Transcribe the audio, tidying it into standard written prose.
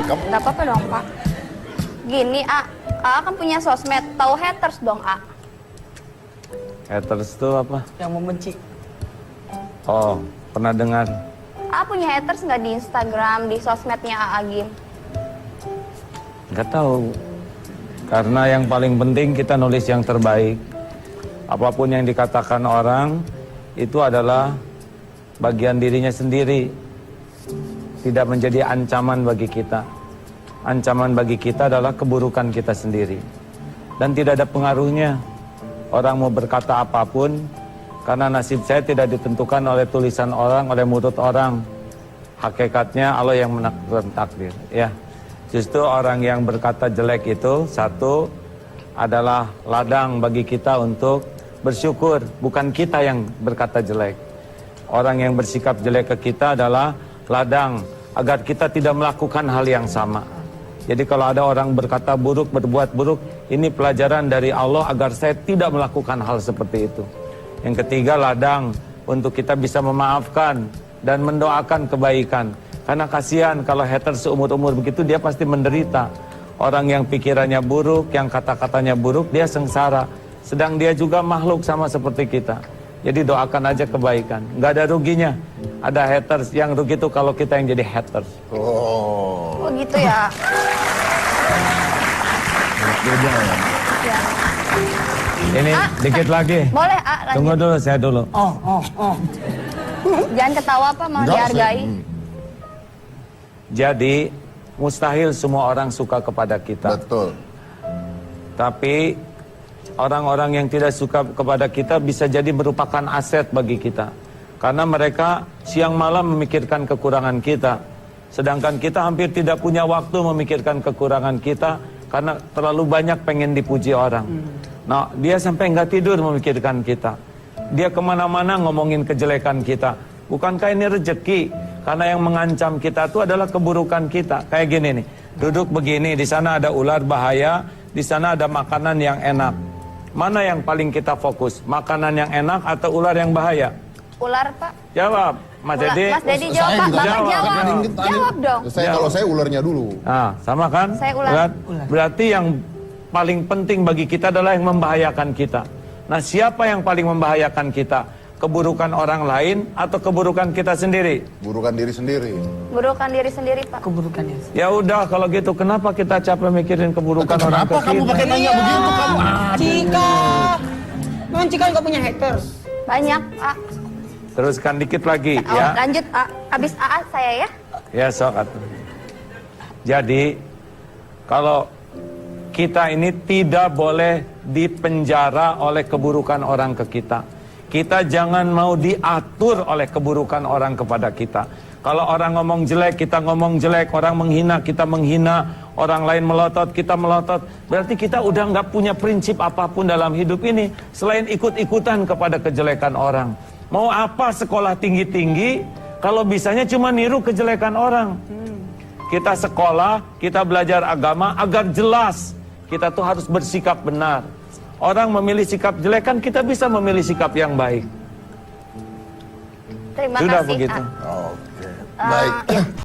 Kamu... Nggak apa-apa dong, Pak. Gini, A kan punya sosmed. Tahu haters dong, A? Haters itu apa? Yang membenci. Oh, pernah dengar. A punya haters nggak di Instagram, di sosmednya A Agim? Nggak tahu. Karena yang paling penting kita nulis yang terbaik. Apapun yang dikatakan orang, itu adalah bagian dirinya sendiri. Tidak menjadi ancaman bagi kita. Ancaman bagi kita adalah keburukan kita sendiri. Dan tidak ada pengaruhnya. Orang mau berkata apapun, karena nasib saya tidak ditentukan oleh tulisan orang, oleh mulut orang. Hakikatnya Allah yang menentukan takdir. Ya, justru orang yang berkata jelek itu, satu adalah ladang bagi kita untuk bersyukur. Bukan kita yang berkata jelek. Orang yang bersikap jelek ke kita adalah ladang agar kita tidak melakukan hal yang sama. Jadi kalau ada orang berkata buruk, berbuat buruk, ini pelajaran dari Allah agar saya tidak melakukan hal seperti itu. Yang ketiga, ladang untuk kita bisa memaafkan dan mendoakan kebaikan. Karena kasihan kalau hater seumur-umur begitu, dia pasti menderita. Orang yang pikirannya buruk, yang kata-katanya buruk, dia sengsara. Sedang dia juga makhluk sama seperti kita. Jadi doakan aja kebaikan. Nggak ada ruginya. Ada haters, yang rugi itu kalau kita yang jadi haters. Oh gitu ya. Beda ya. Ya. Ini dikit lagi. Boleh, A, lanjut. Tunggu dulu, saya dulu. Jangan ketawa, Pak, mau dihargai. Jadi, mustahil semua orang suka kepada kita. Betul. Tapi, orang-orang yang tidak suka kepada kita bisa jadi merupakan aset bagi kita. Karena mereka siang malam memikirkan kekurangan kita. Sedangkan kita hampir tidak punya waktu memikirkan kekurangan kita karena terlalu banyak pengen dipuji orang. Nah, dia sampai nggak tidur memikirkan kita. Dia kemana-mana ngomongin kejelekan kita. Bukankah ini rezeki? Karena yang mengancam kita itu adalah keburukan kita. Kayak gini nih, duduk begini, di sana ada ular bahaya, di sana ada makanan yang enak. Mana yang paling kita fokus? Makanan yang enak atau ular yang bahaya? Ular, Pak. Jawab, Mas Dedi. Mas Dedi jawab, Pak. Bapak jawab. Jawab dong. Kalau saya ularnya dulu. Nah, sama kan? Saya ular. Berarti yang paling penting bagi kita adalah yang membahayakan kita. Nah, siapa yang paling membahayakan kita? Keburukan orang lain atau keburukan kita sendiri? Burukan diri sendiri. Burukan diri sendiri, Pak. Keburukannya. Ya udah, kalau gitu kenapa kita capek mikirin keburukan orang Kenapa ke kamu kita? pakai nanya begitu kamu? Cika, memang Cika nggak punya haters. Banyak, A. Teruskan dikit lagi Oh, ya. lanjut, A. Habis A saya ya. Ya, sok atuh. Jadi kalau kita ini tidak boleh dipenjara oleh keburukan orang ke kita. Kita jangan mau diatur oleh keburukan orang kepada kita. Kalau orang ngomong jelek, kita ngomong jelek. Orang menghina, kita menghina. Orang lain melotot, kita melotot. Berarti kita udah nggak punya prinsip apapun dalam hidup ini selain ikut-ikutan kepada kejelekan orang. Mau apa sekolah tinggi-tinggi kalau bisanya cuma niru kejelekan orang? Kita sekolah, kita belajar agama agar jelas kita tuh harus bersikap benar. Orang memilih sikap jelek, kan kita bisa memilih sikap yang baik. Terima Sudah kasih, begitu. A. Oke. Baik. Ya.